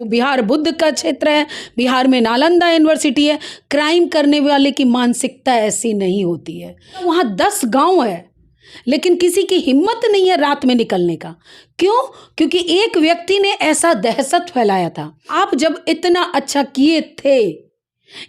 बिहार बुद्ध का क्षेत्र है, बिहार में नालंदा यूनिवर्सिटी है। क्राइम करने वाले की मानसिकता ऐसी नहीं होती है। वहाँ 10 गांव है, लेकिन किसी की हिम्मत नहीं है रात में निकलने का। क्यों? क्योंकि एक व्यक्ति ने ऐसा दहशत फैलाया था। आप जब इतना अच्छा किए थे,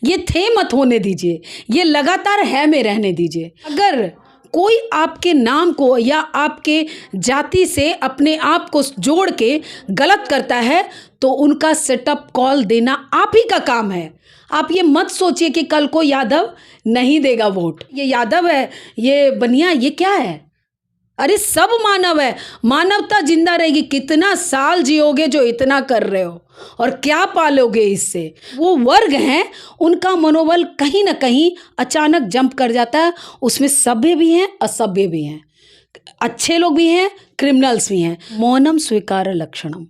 ये थे मत होने दीजिए, ये लगातार है में रहने दीजिए। अगर कोई आपके नाम को या आपके जाति से अपने आप को जोड़ के गलत करता है तो उनका सेटअप कॉल देना आप ही का काम है। आप ये मत सोचिए कि कल को यादव नहीं देगा वोट, ये यादव है, ये बनिया, ये क्या है? अरे सब मानव है, मानवता जिंदा रहेगी। कितना साल जियोगे जो इतना कर रहे हो, और क्या पालोगे इससे? वो वर्ग हैं, उनका मनोबल कहीं ना कहीं अचानक जंप कर जाता है। उसमें सभ्य भी हैं, असभ्य भी हैं, अच्छे लोग भी हैं, क्रिमिनल्स भी हैं। मौनम स्वीकार लक्षणम,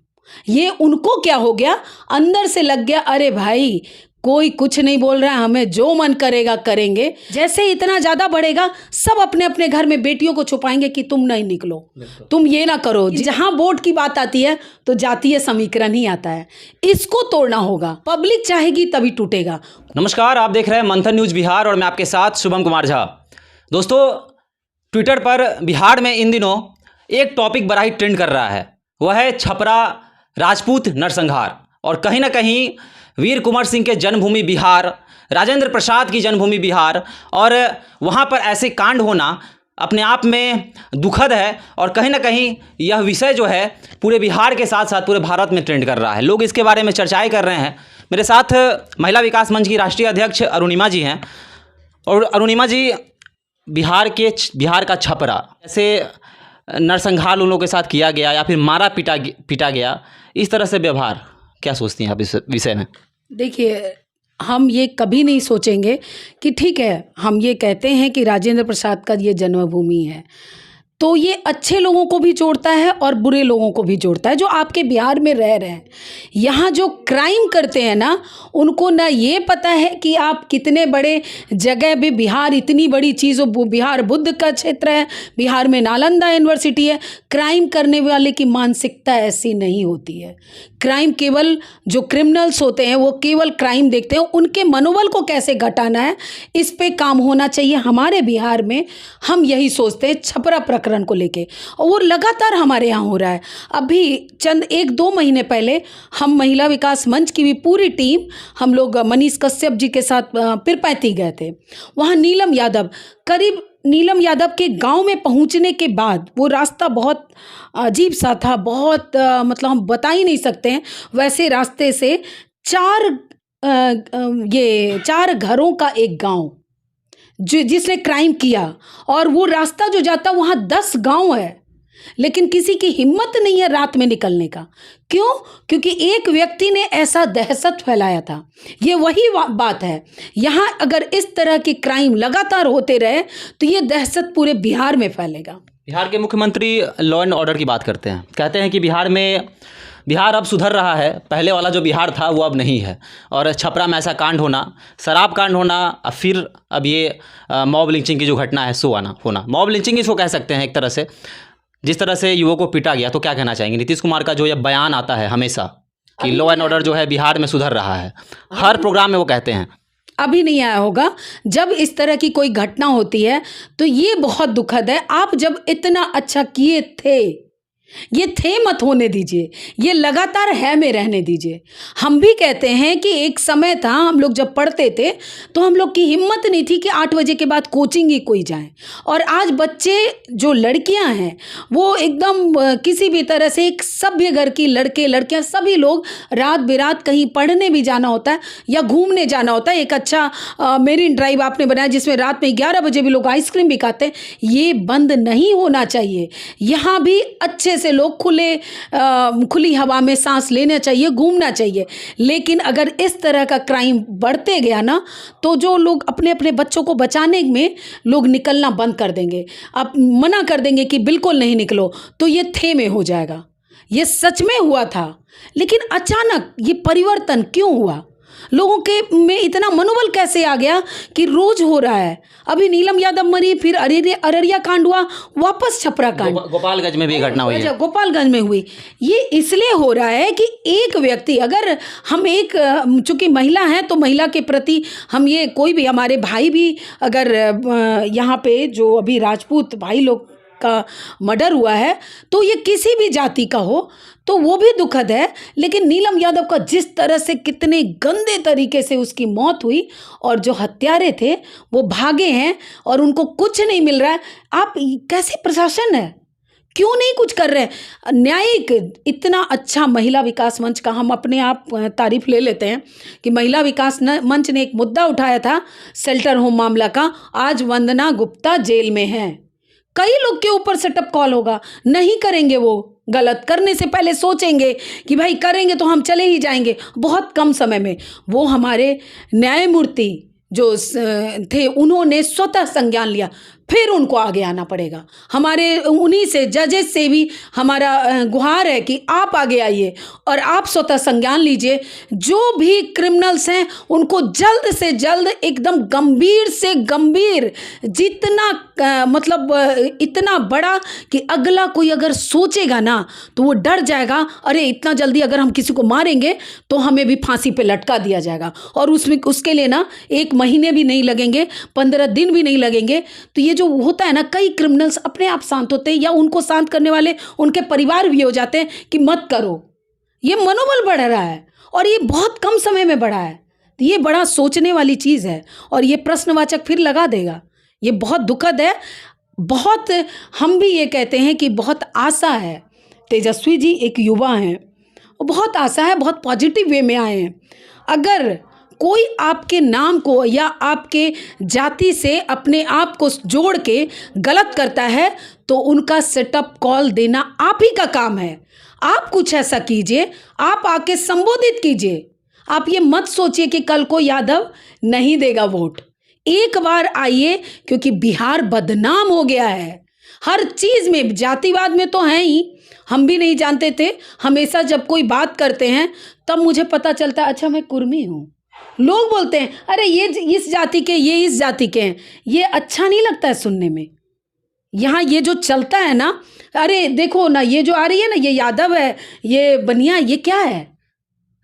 ये उनको क्या हो गया, अंदर से लग गया, अरे भाई कोई कुछ नहीं बोल रहा है, हमें जो मन करेगा करेंगे। जैसे इतना ज़्यादा बढ़ेगा, सब अपने अपने घर में बेटियों को छुपाएंगे कि तुम नहीं निकलो, तुम ये ना करो। जहाँ वोट की बात आती है तो जातीय समीकरण ही आता है। इसको तोड़ना होगा, पब्लिक चाहेगी तभी टूटेगा। नमस्कार, आप देख रहे हैं मंथन न्यूज़ बिहार और मैं आपके साथ शुभम कुमार झा। दोस्तों, ट्विटर पर बिहार में इन दिनों एक टॉपिक बड़ा ही ट्रेंड कर रहा है, वह है छपरा राजपूत नरसंहार। और कहीं ना कहीं वीर कुंवर सिंह के जन्मभूमि बिहार, राजेंद्र प्रसाद की जन्मभूमि बिहार, और वहाँ पर ऐसे कांड होना अपने आप में दुखद है। और कहीं ना कहीं यह विषय जो है पूरे बिहार के साथ साथ पूरे भारत में ट्रेंड कर रहा है। लोग इसके बारे में चर्चाएं कर रहे हैं। मेरे साथ महिला विकास मंच की राष्ट्रीय अध्यक्ष अरुणिमा जी हैं। और अरुणिमा जी, बिहार का छपरा, ऐसे नरसंहार उन लोगों के साथ किया गया या फिर मारा पीटा गया, इस तरह से व्यवहार, क्या सोचती हैं आप इस विषय में? देखिए, हम ये कभी नहीं सोचेंगे कि ठीक है, हम ये कहते हैं कि राजेंद्र प्रसाद का ये जन्मभूमि है, तो ये अच्छे लोगों को भी जोड़ता है और बुरे लोगों को भी जोड़ता है जो आपके बिहार में रह रहे हैं। यहाँ जो क्राइम करते हैं ना, उनको ना ये पता है कि आप कितने बड़े जगह भी, बिहार इतनी बड़ी चीज़ हो, बिहार बुद्ध का क्षेत्र है, बिहार में नालंदा यूनिवर्सिटी है। क्राइम करने वाले की मानसिकता ऐसी नहीं होती है। क्राइम केवल जो क्रिमिनल्स होते हैं वो केवल क्राइम देखते हैं, उनके मनोबल को कैसे घटाना है, इस पे काम होना चाहिए। हमारे बिहार में हम यही सोचते हैं छपरा प्रकरण को लेके, और वो लगातार हमारे यहाँ हो रहा है। अभी चंद 1-2 महीने पहले हम महिला विकास मंच की भी पूरी टीम, हम लोग मनीष कश्यप जी के साथ पीरपैंती गए थे। वहाँ नीलम यादव के गांव में पहुंचने के बाद वो रास्ता बहुत अजीब सा था, बहुत मतलब हम बता ही नहीं सकते हैं। वैसे रास्ते से 4 घरों का एक गांव जिसने क्राइम किया, और वो रास्ता जो जाता वहाँ 10 गांव है, लेकिन किसी की हिम्मत नहीं है रात में निकलने का। क्यों? क्योंकि एक व्यक्ति ने ऐसा दहशत फैलाया था। ये वही बात है, यहाँ अगर इस तरह के क्राइम लगातार होते रहे तो ये दहशत पूरे बिहार में फैलेगा। बिहार के मुख्यमंत्री लॉ एंड ऑर्डर की बात करते हैं, कहते हैं कि बिहार अब सुधर रहा है, पहले वाला जो बिहार था वो अब नहीं है। और छपरा में ऐसा कांड होना, शराब कांड होना, फिर अब ये मॉब लिंचिंग की जो घटना है सो होना, मॉब लिंचिंग इसको कह सकते हैं एक तरह से, जिस तरह से युवकों को पीटा गया। तो क्या कहना चाहेंगे? नीतीश कुमार का जो ये बयान आता है हमेशा कि लॉ एंड ऑर्डर जो है बिहार में सुधर रहा है, हर प्रोग्राम में वो कहते हैं। अभी नहीं आया होगा। जब इस तरह की कोई घटना होती है तो ये बहुत दुखद है। आप जब इतना अच्छा किए थे, ये थे मत होने दीजिए, ये लगातार है में रहने दीजिए। हम भी कहते हैं कि एक समय था, हम लोग जब पढ़ते थे तो हम लोग की हिम्मत नहीं थी कि 8 बजे के बाद कोचिंग ही कोई जाए। और आज बच्चे, जो लड़कियां हैं, वो एकदम किसी भी तरह से, एक सभ्य घर की लड़के लड़कियां सभी लोग रात बिरात कहीं पढ़ने भी जाना होता है या घूमने जाना होता है। एक अच्छा मेरीन ड्राइव आपने बनाया जिसमें रात में 11 बजे भी लोग आइसक्रीम भी खाते हैं। ये बंद नहीं होना चाहिए। यहाँ भी अच्छे से लोग खुली हवा में सांस लेना चाहिए, घूमना चाहिए। लेकिन अगर इस तरह का क्राइम बढ़ते गया ना, तो जो लोग अपने अपने बच्चों को बचाने में लोग निकलना बंद कर देंगे, अब मना कर देंगे कि बिल्कुल नहीं निकलो, तो ये थे में हो जाएगा। ये सच में हुआ था, लेकिन अचानक ये परिवर्तन क्यों हुआ? लोगों के में इतना मनोबल कैसे आ गया कि रोज हो रहा है। अभी नीलम यादव मरी, फिर अररिया कांड हुआ, वापस छपरा कांड, गोपालगंज में भी घटना हुई है। गोपालगंज में हुई। ये इसलिए हो रहा है कि एक व्यक्ति, अगर हम एक, चूंकि महिला हैं तो महिला के प्रति हम ये, कोई भी हमारे भाई भी अगर यहाँ पे जो अभी राजपूत भाई लोग का मर्डर हुआ है तो ये किसी भी जाति का हो तो वो भी दुखद है। लेकिन नीलम यादव का जिस तरह से, कितने गंदे तरीके से उसकी मौत हुई और जो हत्यारे थे वो भागे हैं और उनको कुछ नहीं मिल रहा है। आप कैसे प्रशासन है, क्यों नहीं कुछ कर रहे हैं? न्यायिक इतना अच्छा महिला विकास मंच का हम अपने आप तारीफ ले लेते हैं कि महिला विकास मंच ने एक मुद्दा उठाया था शेल्टर होम मामला का। आज वंदना गुप्ता जेल में है। कई लोग के ऊपर सेटअप कॉल होगा, नहीं करेंगे, वो गलत करने से पहले सोचेंगे कि भाई करेंगे तो हम चले ही जाएंगे। बहुत कम समय में वो हमारे न्यायमूर्ति जो थे उन्होंने स्वतः संज्ञान लिया, फिर उनको आगे आना पड़ेगा। हमारे उन्हीं से, जजेस से भी हमारा गुहार है कि आप आगे आइए और आप स्वतः संज्ञान लीजिए। जो भी क्रिमिनल्स हैं उनको जल्द से जल्द, एकदम गंभीर से गंभीर, जितना मतलब इतना बड़ा कि अगला कोई अगर सोचेगा ना तो वो डर जाएगा, अरे इतना जल्दी अगर हम किसी को मारेंगे तो हमें भी फांसी पे लटका दिया जाएगा। और उसमें उसके लिए ना 1 महीने भी नहीं लगेंगे, 15 दिन भी नहीं लगेंगे। तो ये जो होता है ना, कई क्रिमिनल्स अपने आप शांत होते हैं या उनको शांत करने वाले उनके परिवार भी हो जाते हैं कि मत करो। ये मनोबल बढ़ रहा है और ये बहुत कम समय में बढ़ा है। तो ये बड़ा सोचने वाली चीज़ है और ये प्रश्नवाचक फिर लगा देगा। ये बहुत दुखद है। बहुत, हम भी ये कहते हैं कि बहुत आशा है। तेजस्वी जी एक युवा हैं और बहुत आशा है, बहुत पॉजिटिव वे में आए हैं। अगर कोई आपके नाम को या आपके जाति से अपने आप को जोड़ के गलत करता है तो उनका सेटअप कॉल देना आप ही का काम है। आप कुछ ऐसा कीजिए, आप आके संबोधित कीजिए। आप ये मत सोचिए कि कल को यादव नहीं देगा वोट। एक बार आइए, क्योंकि बिहार बदनाम हो गया है हर चीज़ में। जातिवाद में तो है ही, हम भी नहीं जानते थे। हमेशा जब कोई बात करते हैं तब मुझे पता चलता, अच्छा मैं कुर्मी हूँ। लोग बोलते हैं अरे ये इस जाति के, ये इस जाति के हैं। ये अच्छा नहीं लगता है सुनने में। यहाँ ये जो चलता है ना, अरे देखो ना, ये जो आ रही है ना, ये यादव है, ये बनिया, ये क्या है?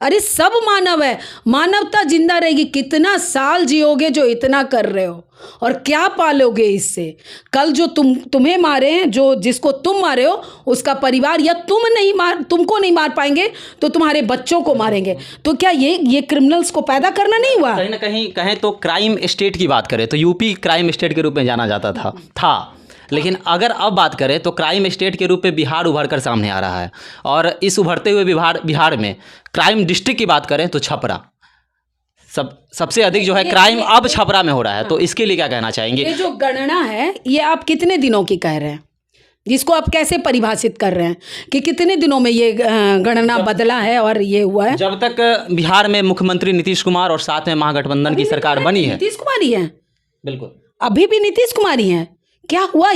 अरे सब मानव है, मानवता जिंदा रहेगी। कितना साल जियोगे जो इतना कर रहे हो, और क्या पालोगे इससे? कल जो तुम्हें मारे हैं, जो जिसको तुम मारे हो उसका परिवार, या तुमको नहीं मार पाएंगे तो तुम्हारे बच्चों को मारेंगे। तो क्या ये क्रिमिनल्स को पैदा करना नहीं हुआ? कहीं ना कहीं कहें तो क्राइम स्टेट की बात करें तो यूपी क्राइम स्टेट के रूप में जाना जाता था। लेकिन अगर अब बात करें तो क्राइम स्टेट के रूप में बिहार उभर कर सामने आ रहा है। और इस उभरते हुए बिहार में क्राइम डिस्ट्रिक्ट की बात करें तो छपरा सबसे अधिक जो है क्राइम अब छपरा में हो रहा है। तो इसके लिए क्या कहना चाहेंगे? ये जो गणना है ये आप कितने दिनों की कह रहे हैं? जिसको आप कैसे परिभाषित कर रहे हैं कि कितने दिनों में ये गणना बदला है और ये हुआ है? जब तक बिहार में मुख्यमंत्री नीतीश कुमार और साथ में महागठबंधन की सरकार बनी है। नीतीश कुमार ही है, बिल्कुल अभी भी नीतीश कुमार ही है। क्या हुआ?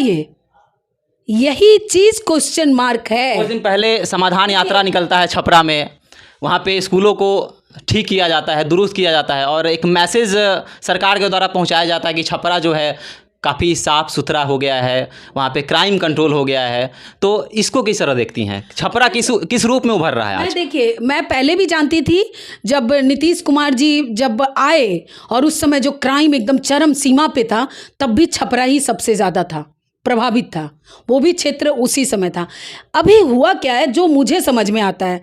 यही चीज क्वेश्चन मार्क है। कुछ दिन पहले समाधान यात्रा निकलता है छपरा में, वहाँ पे स्कूलों को ठीक किया जाता है, दुरुस्त किया जाता है और एक मैसेज सरकार के द्वारा पहुँचाया जाता है कि छपरा जो है काफ़ी साफ़ सुथरा हो गया है, वहाँ पे क्राइम कंट्रोल हो गया है। तो इसको किस तरह देखती हैं? छपरा किस रूप में उभर रहा है आज? देखिए, मैं पहले भी जानती थी, जब नीतीश कुमार जी जब आए और उस समय जो क्राइम एकदम चरम सीमा पे था, तब भी छपरा ही सबसे ज़्यादा था, प्रभावित था, वो भी क्षेत्र उसी समय था। अभी हुआ क्या है जो मुझे समझ में आता है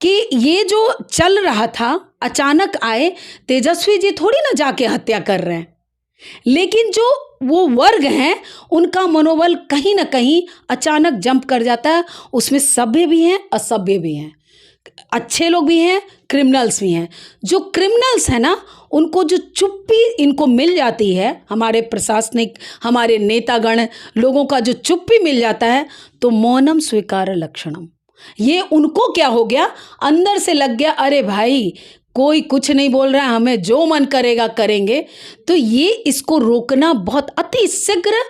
कि ये जो चल रहा था, अचानक आए तेजस्वी जी थोड़ी ना जाके हत्या कर रहे हैं, लेकिन जो वो वर्ग हैं उनका मनोबल कहीं ना कहीं अचानक जंप कर जाता है। उसमें सभ्य भी हैं, असभ्य भी हैं, अच्छे लोग भी हैं, क्रिमिनल्स भी हैं। जो क्रिमिनल्स हैं ना, उनको जो चुप्पी इनको मिल जाती है, हमारे प्रशासनिक, हमारे नेतागण लोगों का जो चुप्पी मिल जाता है, तो मौनम स्वीकार लक्षणम, ये उनको क्या हो गया, अंदर से लग गया, अरे भाई कोई कुछ नहीं बोल रहा है, हमें जो मन करेगा करेंगे। तो ये इसको रोकना बहुत अति शीघ्र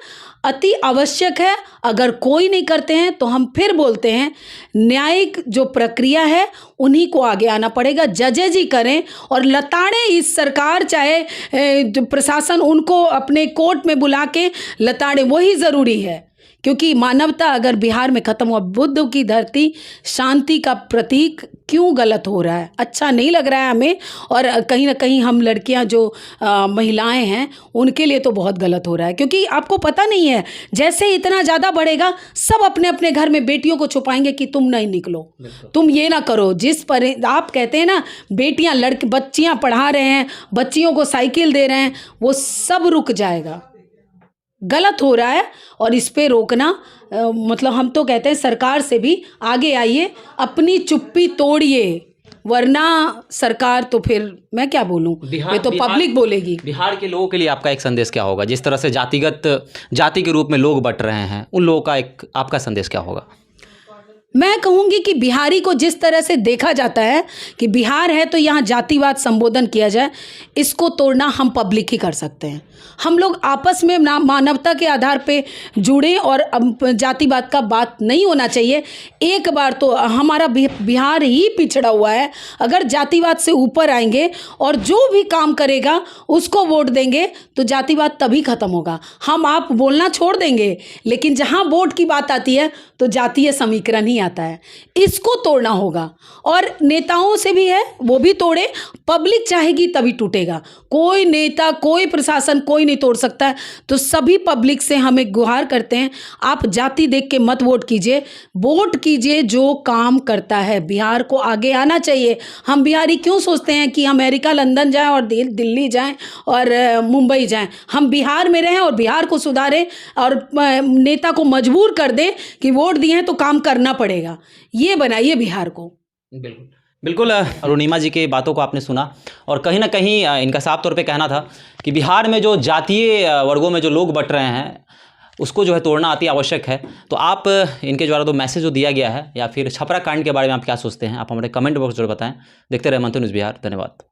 अति आवश्यक है। अगर कोई नहीं करते हैं तो हम फिर बोलते हैं न्यायिक जो प्रक्रिया है उन्हीं को आगे आना पड़ेगा। जजेज ही करें और लताड़ें इस सरकार चाहे जो प्रशासन उनको अपने कोर्ट में बुला के लताड़ें, वही ज़रूरी है। क्योंकि मानवता अगर बिहार में ख़त्म हुआ, बुद्ध की धरती शांति का प्रतीक क्यों गलत हो रहा है, अच्छा नहीं लग रहा है हमें। और कहीं ना कहीं हम लड़कियां जो महिलाएं हैं उनके लिए तो बहुत गलत हो रहा है। क्योंकि आपको पता नहीं है, जैसे इतना ज़्यादा बढ़ेगा सब अपने अपने घर में बेटियों को छुपाएंगे कि तुम नहीं निकलो, तुम ये ना करो। जिस पर आप कहते हैं ना बेटियां बच्चियां पढ़ा रहे हैं, बच्चियों को साइकिल दे रहे हैं, वो सब रुक जाएगा। गलत हो रहा है और इस पे रोकना मतलब हम तो कहते हैं सरकार से भी आगे आइए, अपनी चुप्पी तोड़िए, वरना सरकार तो फिर मैं क्या बोलूं, ये तो पब्लिक बोलेगी। बिहार के लोगों के लिए आपका एक संदेश क्या होगा? जिस तरह से जाति के रूप में लोग बट रहे हैं, उन लोगों का एक आपका संदेश क्या होगा? मैं कहूँगी कि बिहारी को जिस तरह से देखा जाता है कि बिहार है तो यहाँ जातिवाद संबोधन किया जाए, इसको तोड़ना हम पब्लिक ही कर सकते हैं। हम लोग आपस में मानवता के आधार पे जुड़ें और जातिवाद का बात नहीं होना चाहिए। एक बार तो हमारा बिहार ही पिछड़ा हुआ है, अगर जातिवाद से ऊपर आएंगे और जो भी काम करेगा उसको वोट देंगे तो जातिवाद तभी ख़त्म होगा। हम आप बोलना छोड़ देंगे, लेकिन जहाँ वोट की बात आती है तो जातीय समीकरण ही आता है। इसको तोड़ना होगा और नेताओं से भी है, वो भी तोड़े। पब्लिक चाहेगी तभी टूटेगा। कोई नेता, कोई प्रशासन, कोई नहीं तोड़ सकता है। तो सभी पब्लिक से हम एक गुहार करते हैं, आप जाति देख के मत वोट कीजिए, वोट कीजिए जो काम करता है। बिहार को आगे आना चाहिए। हम बिहारी क्यों सोचते हैं कि अमेरिका, लंदन जाएं और दिल्ली जाएं और मुंबई जाएं? हम बिहार में रहें और बिहार को सुधारें और नेता को मजबूर कर दें कि वोट दिए हैं तो काम करना पड़ेगा। ये बनाइए बिहार को। बिल्कुल बिल्कुल। अरुणिमा जी की बातों को आपने सुना और कहीं ना कहीं इनका साफ तौर पे कहना था कि बिहार में जो जातीय वर्गों में जो लोग बट रहे हैं उसको जो है तोड़ना अति आवश्यक है। तो आप इनके द्वारा जो मैसेज जो दिया गया है या फिर छपरा कांड के बारे में आप क्या सोचते हैं, आप हमारे कमेंट बॉक्स जरूर बताएं। देखते रहे मंथन न्यूज़ बिहार। धन्यवाद।